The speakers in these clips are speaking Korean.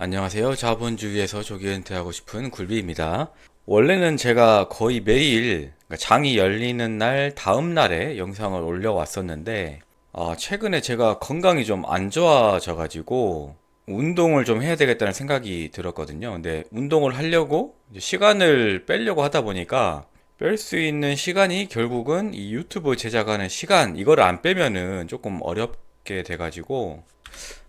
안녕하세요. 자본주의에서 조기 은퇴하고 싶은 굴비입니다. 원래는 제가 거의 매일 그러니까 장이 열리는 날 다음 날에 영상을 올려왔었는데 최근에 제가 건강이 좀 안 좋아져 가지고 운동을 좀 해야 되겠다는 생각이 들었거든요. 근데 운동을 하려고 이제 시간을 빼려고 하다 보니까 뺄 수 있는 시간이 결국은 이 유튜브 제작하는 시간 이거를 안 빼면은 조금 어렵게 돼 가지고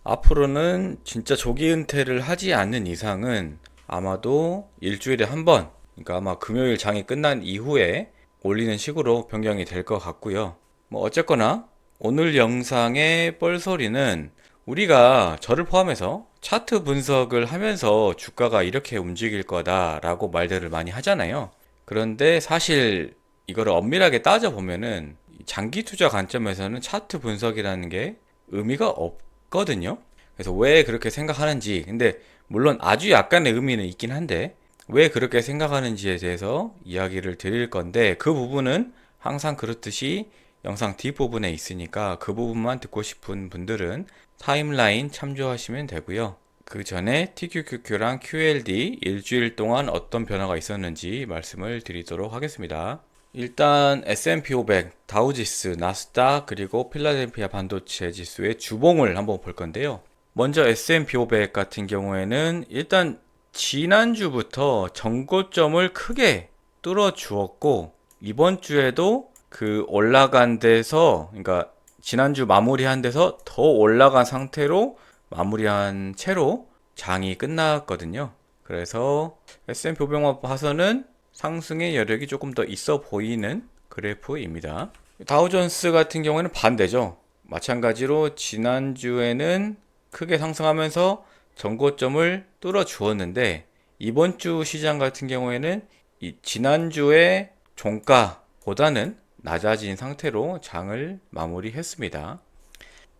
앞으로는 진짜 조기 은퇴를 하지 않는 이상은 아마도 일주일에 한 번, 그러니까 아마 금요일 장이 끝난 이후에 올리는 식으로 변경이 될 것 같고요. 뭐 어쨌거나 오늘 영상의 뻘소리는 우리가 저를 포함해서 차트 분석을 하면서 주가가 이렇게 움직일 거다라고 말들을 많이 하잖아요. 그런데 사실 이거를 엄밀하게 따져보면은 장기 투자 관점에서는 차트 분석이라는 게 의미가 없거든요. 그래서 왜 그렇게 생각하는지, 근데 물론 아주 약간의 의미는 있긴 한데 왜 그렇게 생각하는지에 대해서 이야기를 드릴 건데 그 부분은 항상 그렇듯이 영상 뒷부분에 있으니까 그 부분만 듣고 싶은 분들은 타임라인 참조하시면 되고요. 그 전에 TQQQ랑 QLD 일주일 동안 어떤 변화가 있었는지 말씀을 드리도록 하겠습니다. 일단 S&P 500, 다우지수, 나스닥 그리고 필라델피아 반도체 지수의 주봉을 한번 볼 건데요. 먼저 S&P 500 같은 경우에는 일단 지난주부터 전고점을 크게 뚫어 주었고 이번 주에도 그 올라간 데서 그러니까 지난주 마무리한 데서 더 올라간 상태로 마무리한 채로 장이 끝났거든요. 그래서 S&P 500만 봐서는 상승의 여력이 조금 더 있어 보이는 그래프입니다. 다우존스 같은 경우에는 반대죠. 마찬가지로 지난주에는 크게 상승하면서 전고점을 뚫어 주었는데 이번 주 시장 같은 경우에는 이 지난주의 종가보다는 낮아진 상태로 장을 마무리했습니다.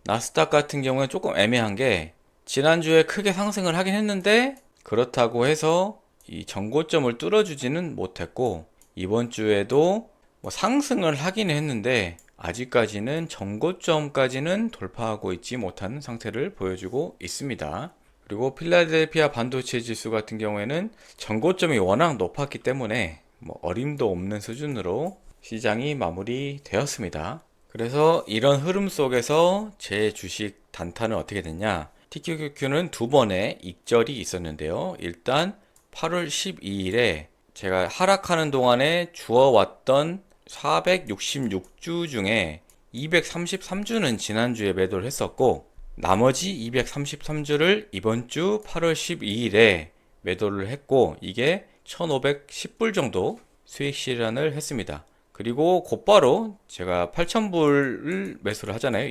나스닥 같은 경우는 조금 애매한 게 지난주에 크게 상승을 하긴 했는데 그렇다고 해서 이 전고점을 뚫어주지는 못했고 이번 주에도 뭐 상승을 하긴 했는데 아직까지는 전고점까지는 돌파하고 있지 못한 상태를 보여주고 있습니다. 그리고 필라델피아 반도체 지수 같은 경우에는 전고점이 워낙 높았기 때문에 뭐 어림도 없는 수준으로 시장이 마무리되었습니다. 그래서 이런 흐름 속에서 제 주식 단타는 어떻게 됐냐? TQQQ는 두 번의 익절이 있었는데요. 일단 8월 12일에 제가 하락하는 동안에 주어왔던 466주 중에 233주는 지난주에 매도를 했었고 나머지 233주를 이번 주 8월 12일에 매도를 했고 이게 1510불 정도 수익 실현을 했습니다. 그리고 곧바로 제가 8000불을 매수를 하잖아요.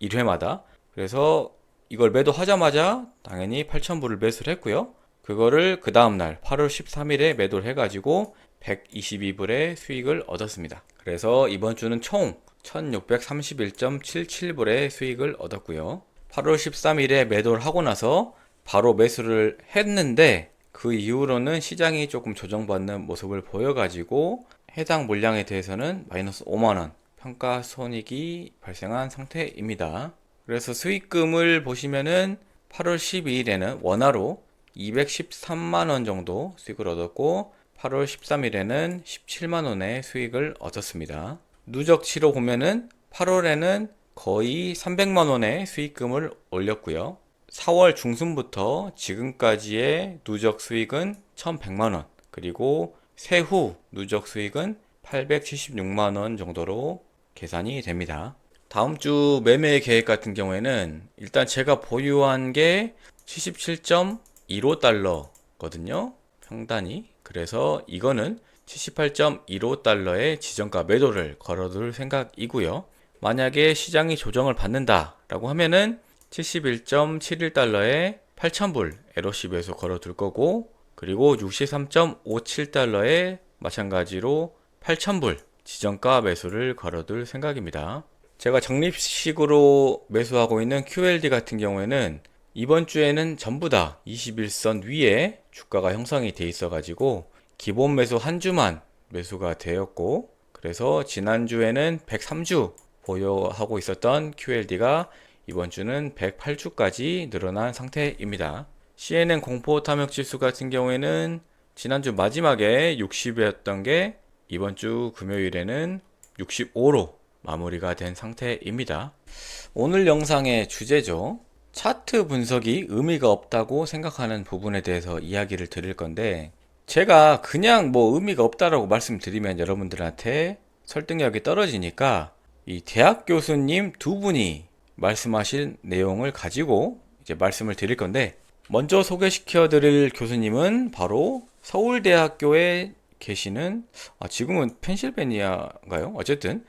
1회마다. 그래서 이걸 매도하자마자 당연히 8000불을 매수를 했고요. 그거를 그 다음날 8월 13일에 매도를 해가지고 122불의 수익을 얻었습니다. 그래서 이번 주는 총 1631.77불의 수익을 얻었고요. 8월 13일에 매도를 하고 나서 바로 매수를 했는데 그 이후로는 시장이 조금 조정받는 모습을 보여가지고 해당 물량에 대해서는 마이너스 5만원 평가손익이 발생한 상태입니다. 그래서 수익금을 보시면은 8월 12일에는 원화로 213만원 정도 수익을 얻었고 8월 13일에는 17만원의 수익을 얻었습니다. 누적치로 보면은 8월에는 거의 300만원의 수익금을 올렸고요. 4월 중순부터 지금까지의 누적 수익은 1100만원 그리고 세후 누적 수익은 876만원 정도로 계산이 됩니다. 다음 주 매매 계획 같은 경우에는 일단 제가 보유한 게 77.15달러거든요. 평단이. 그래서 이거는 78.15달러의 지정가 매도를 걸어둘 생각이고요. 만약에 시장이 조정을 받는다라고 하면은 71.71달러에 8,000불 LOC 매수 걸어둘 거고 그리고 63.57달러에 마찬가지로 8,000불 지정가 매수를 걸어둘 생각입니다. 제가 적립식으로 매수하고 있는 QLD 같은 경우에는 이번 주에는 전부 다 21선 위에 주가가 형성이 돼 있어 가지고 기본 매수 한 주만 매수가 되었고 그래서 지난주에는 103주 보유하고 있었던 QLD가 이번 주는 108주까지 늘어난 상태입니다. CNN 공포 탐욕 지수 같은 경우에는 지난주 마지막에 60이었던 게 이번 주 금요일에는 65로 마무리가 된 상태입니다. 오늘 영상의 주제죠. 차트 분석이 의미가 없다고 생각하는 부분에 대해서 이야기를 드릴 건데, 제가 그냥 뭐 의미가 없다라고 말씀드리면 여러분들한테 설득력이 떨어지니까 이 대학 교수님 두 분이 말씀하실 내용을 가지고 이제 말씀을 드릴 건데, 먼저 소개시켜 드릴 교수님은 바로 서울대학교에 계시는, 지금은 펜실베니아인가요? 어쨌든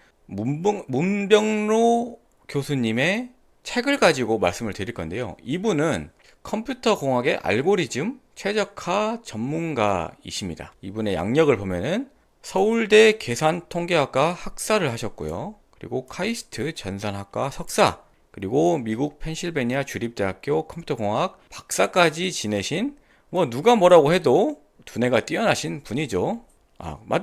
문병로 교수님의 책을 가지고 말씀을 드릴 건데요. 이분은 컴퓨터 공학의 알고리즘 최적화 전문가이십니다. 이분의 양력을 보면은 서울대 계산통계학과 학사를 하셨고요. 그리고 카이스트 전산학과 석사, 그리고 미국 펜실베니아 주립대학교 컴퓨터공학 박사까지 지내신, 뭐 누가 뭐라고 해도 두뇌가 뛰어나신 분이죠.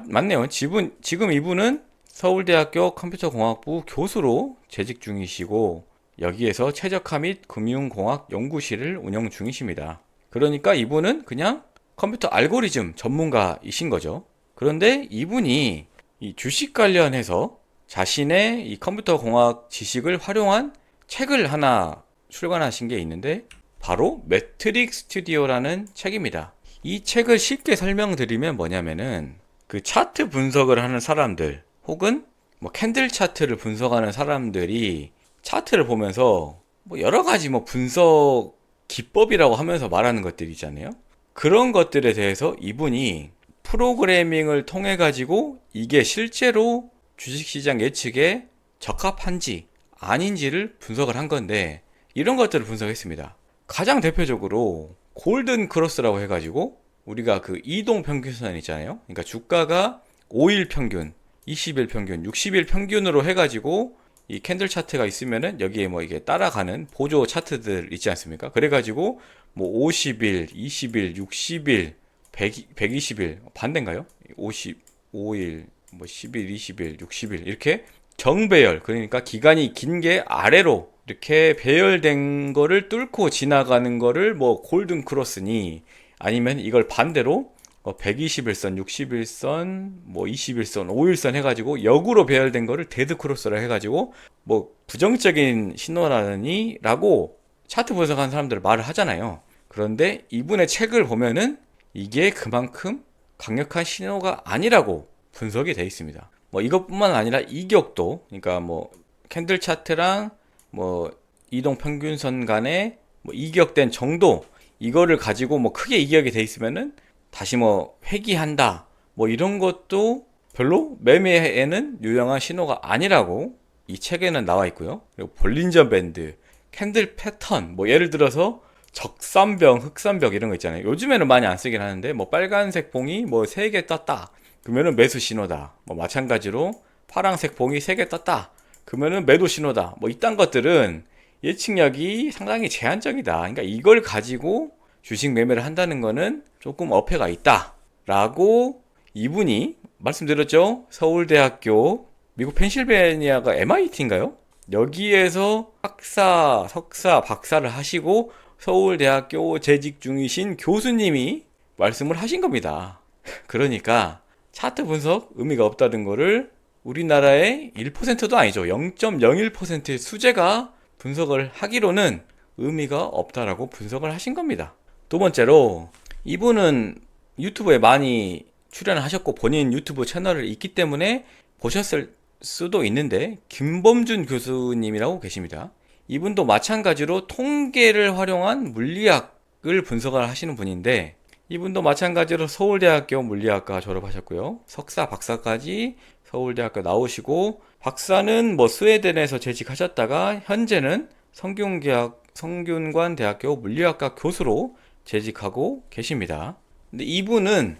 맞네요. 지금 이분은 서울대학교 컴퓨터공학부 교수로 재직 중이시고, 여기에서 최적화 및 금융공학 연구실을 운영 중이십니다. 그러니까 이분은 그냥 컴퓨터 알고리즘 전문가이신 거죠. 그런데 이분이 이 주식 관련해서 자신의 이 컴퓨터 공학 지식을 활용한 책을 하나 출간하신 게 있는데, 바로 매트릭 스튜디오라는 책입니다. 이 책을 쉽게 설명드리면 뭐냐면은, 그 차트 분석을 하는 사람들, 혹은 뭐 캔들 차트를 분석하는 사람들이 차트를 보면서 뭐 여러 가지 뭐 분석 기법이라고 하면서 말하는 것들이 있잖아요. 그런 것들에 대해서 이분이 프로그래밍을 통해 가지고 이게 실제로 주식시장 예측에 적합한지 아닌지를 분석을 한 건데, 이런 것들을 분석했습니다. 가장 대표적으로 골든 크로스라고 해가지고 우리가 그 이동 평균선 있잖아요. 그러니까 주가가 5일 평균, 20일 평균, 60일 평균으로 해가지고 이 캔들 차트가 있으면은 여기에 뭐 이게 따라가는 보조 차트들 있지 않습니까? 그래가지고 뭐 50일, 20일, 60일, 120일 반대인가요? 55일, 뭐 10일, 20일, 60일 이렇게 정배열, 그러니까 기간이 긴 게 아래로 이렇게 배열된 거를 뚫고 지나가는 거를 뭐 골든 크로스니, 아니면 이걸 반대로 120일선, 60일선, 뭐 20일선, 5일선 해가지고 역으로 배열된 거를 데드 크로스라 해가지고 뭐 부정적인 신호라니 라고 차트 분석하는 사람들 말을 하잖아요. 그런데 이분의 책을 보면은 이게 그만큼 강력한 신호가 아니라고 분석이 되어 있습니다. 뭐 이것뿐만 아니라 이격도, 그러니까 뭐 캔들 차트랑 뭐 이동 평균선 간의 뭐 이격된 정도, 이거를 가지고 뭐 크게 이격이 돼 있으면은 다시 뭐 회귀한다, 뭐 이런 것도 별로 매매에는 유용한 신호가 아니라고 이 책에는 나와 있고요. 그리고 볼린저 밴드, 캔들 패턴, 뭐 예를 들어서 적산벽, 흑산벽 이런 거 있잖아요. 요즘에는 많이 안 쓰긴 하는데, 뭐 빨간색 봉이 뭐 3개 떴다 그러면은 매수 신호다. 뭐 마찬가지로 파란색 봉이 3개 떴다 그러면은 매도 신호다. 뭐 이딴 것들은 예측력이 상당히 제한적이다. 그러니까 이걸 가지고 주식 매매를 한다는 거는 조금 어폐가 있다 라고 이분이 말씀드렸죠. 서울대학교, 미국 펜실베니아가 MIT인가요? 여기에서 학사, 석사, 박사를 하시고 서울대학교 재직 중이신 교수님이 말씀을 하신 겁니다. 그러니까 차트 분석 의미가 없다는 거를 우리나라의 1%도 아니죠. 0.01%의 수재가 분석을 하기로는 의미가 없다라고 분석을 하신 겁니다. 두 번째로, 이분은 유튜브에 많이 출연하셨고 본인 유튜브 채널이 있기 때문에 보셨을 수도 있는데, 김범준 교수님이라고 계십니다. 이분도 마찬가지로 통계를 활용한 물리학을 분석을 하시는 분인데, 이분도 마찬가지로 서울대학교 물리학과 졸업하셨고요. 석사, 박사까지 서울대학교 나오시고, 박사는 뭐 스웨덴에서 재직하셨다가 현재는 성균관 대학교 물리학과 교수로 재직하고 계십니다. 근데 이분은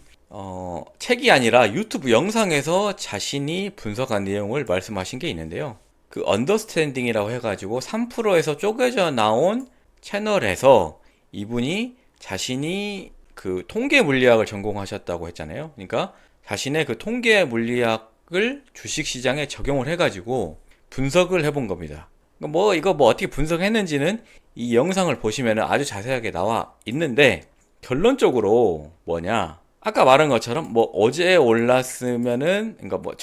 책이 아니라 유튜브 영상에서 자신이 분석한 내용을 말씀하신 게 있는데요. 그 언더스탠딩이라고 해가지고 3%에서 쪼개져 나온 채널에서 이분이 자신이 그 통계 물리학을 전공하셨다고 했잖아요. 그러니까 자신의 그 통계 물리학을 주식시장에 적용을 해가지고 분석을 해본 겁니다. 뭐 이거 뭐 어떻게 분석했는지는 이 영상을 보시면 아주 자세하게 나와 있는데, 결론적으로 뭐냐, 아까 말한 것처럼 뭐 어제 올랐으면은, 그러니까 뭐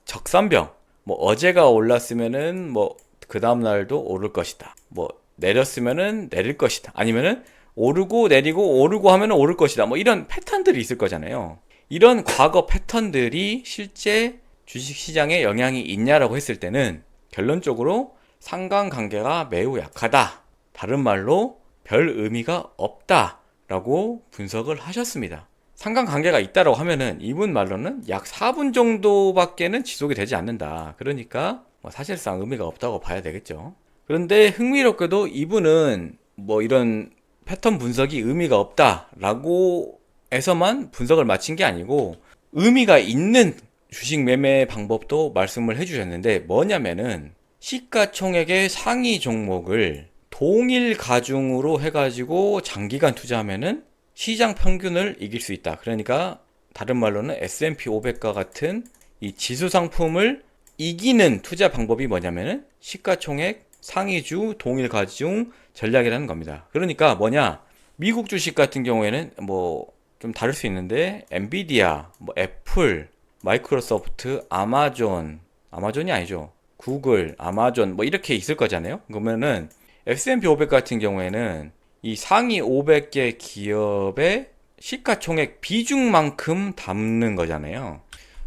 적산병, 뭐 어제가 올랐으면은 뭐 그 다음 날도 오를 것이다, 뭐 내렸으면은 내릴 것이다, 아니면은 오르고 내리고 오르고 하면은 오를 것이다, 뭐 이런 패턴들이 있을 거잖아요. 이런 과거 패턴들이 실제 주식시장에 영향이 있냐라고 했을 때는 결론적으로 상관관계가 매우 약하다, 다른 말로 별 의미가 없다 라고 분석을 하셨습니다. 상관관계가 있다고 하면은 이분 말로는 약 4분 정도밖에는 지속이 되지 않는다. 그러니까 뭐 사실상 의미가 없다고 봐야 되겠죠. 그런데 흥미롭게도 이분은 뭐 이런 패턴 분석이 의미가 없다라고 해서만 분석을 마친 게 아니고, 의미가 있는 주식 매매 방법도 말씀을 해주셨는데, 뭐냐면은 시가총액의 상위 종목을 동일 가중으로 해가지고 장기간 투자하면은 시장 평균을 이길 수 있다. 그러니까 다른 말로는 S&P 500과 같은 이 지수 상품을 이기는 투자 방법이 뭐냐면은 시가총액 상위주 동일 가중 전략이라는 겁니다. 그러니까 뭐냐, 미국 주식 같은 경우에는 뭐 좀 다를 수 있는데, 엔비디아, 뭐 애플, 마이크로소프트, 아마존이 아니죠, 구글, 아마존 뭐 이렇게 있을 거잖아요. 그러면은 S&P 500 같은 경우에는 이 상위 500개 기업의 시가총액 비중만큼 담는 거잖아요.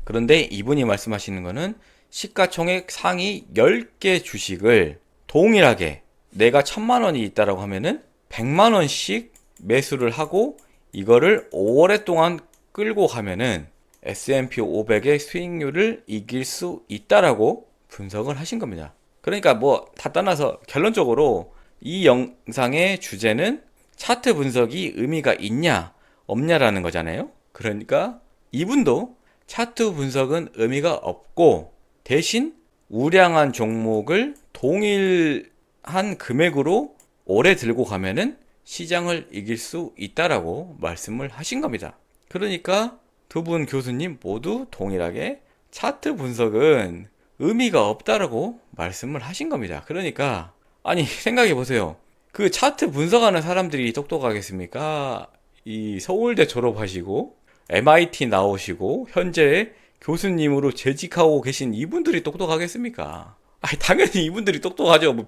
그런데 이분이 말씀하시는 거는 시가총액 상위 10개 주식을 동일하게, 내가 1000만 원이 있다라고 하면은 100만 원씩 매수를 하고 이거를 오랫동안 끌고 가면은 S&P 500의 수익률을 이길 수 있다라고 분석을 하신 겁니다. 그러니까 뭐 다 떠나서 결론적으로 이 영상의 주제는 차트 분석이 의미가 있냐 없냐라는 거잖아요. 그러니까 이분도 차트 분석은 의미가 없고, 대신 우량한 종목을 동일한 금액으로 오래 들고 가면은 시장을 이길 수 있다라고 말씀을 하신 겁니다. 그러니까 두 분 교수님 모두 동일하게 차트 분석은 의미가 없다라고 말씀을 하신 겁니다. 그러니까 아니 생각해 보세요. 그 차트 분석하는 사람들이 똑똑하겠습니까? 이 서울대 졸업하시고 MIT 나오시고 현재 교수님으로 재직하고 계신 이분들이 똑똑하겠습니까? 아니 당연히 이분들이 똑똑하죠. 뭐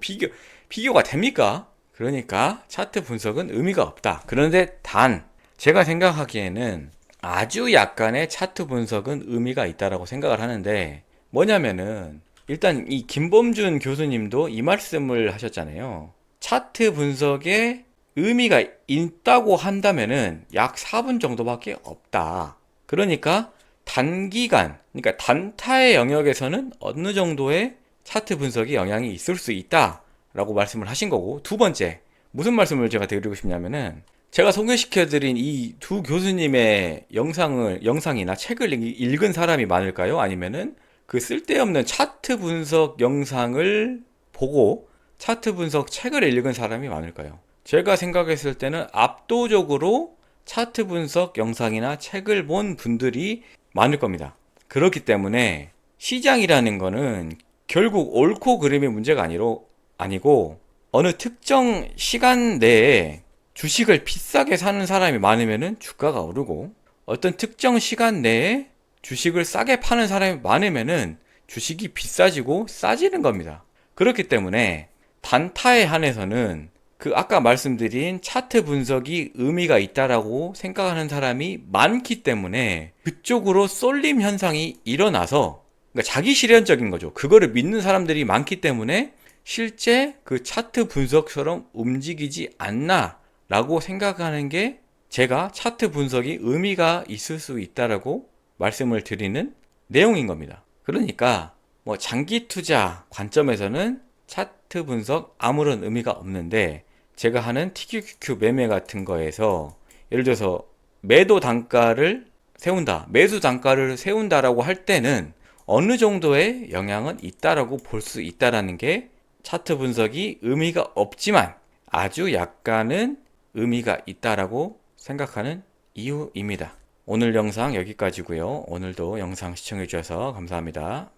비교가 됩니까? 그러니까 차트 분석은 의미가 없다. 그런데 단 제가 생각하기에는 아주 약간의 차트 분석은 의미가 있다라고 생각을 하는데, 뭐냐면은 일단 이 김범준 교수님도 이 말씀을 하셨잖아요. 차트 분석에 의미가 있다고 한다면은 약 4분 정도밖에 없다. 그러니까 단기간, 그러니까 단타의 영역에서는 어느 정도의 차트 분석이 영향이 있을 수 있다라고 말씀을 하신 거고, 두 번째 무슨 말씀을 제가 드리고 싶냐면은, 제가 소개시켜드린 이 두 교수님의 영상이나 책을 읽은 사람이 많을까요? 아니면은 그 쓸데없는 차트 분석 영상을 보고 차트 분석 책을 읽은 사람이 많을까요? 제가 생각했을 때는 압도적으로 차트 분석 영상이나 책을 본 분들이 많을 겁니다. 그렇기 때문에 시장이라는 거는 결국 옳고 그름의 문제가 아니고, 어느 특정 시간 내에 주식을 비싸게 사는 사람이 많으면 주가가 오르고, 어떤 특정 시간 내에 주식을 싸게 파는 사람이 많으면 주식이 비싸지고 싸지는 겁니다. 그렇기 때문에 단타에 한해서는 그 아까 말씀드린 차트 분석이 의미가 있다라고 생각하는 사람이 많기 때문에 그쪽으로 쏠림 현상이 일어나서, 그러니까 자기 실현적인 거죠. 그거를 믿는 사람들이 많기 때문에 실제 그 차트 분석처럼 움직이지 않나 라고 생각하는 게 제가 차트 분석이 의미가 있을 수 있다라고 말씀을 드리는 내용인 겁니다. 그러니까 뭐 장기 투자 관점에서는 차트 분석 아무런 의미가 없는데, 제가 하는 TQQQ 매매 같은 거에서 예를 들어서 매도 단가를 세운다, 매수 단가를 세운다라고 할 때는 어느 정도의 영향은 있다라고 볼 수 있다라는 게 차트 분석이 의미가 없지만 아주 약간은 의미가 있다라고 생각하는 이유입니다. 오늘 영상 여기까지고요. 오늘도 영상 시청해 주셔서 감사합니다.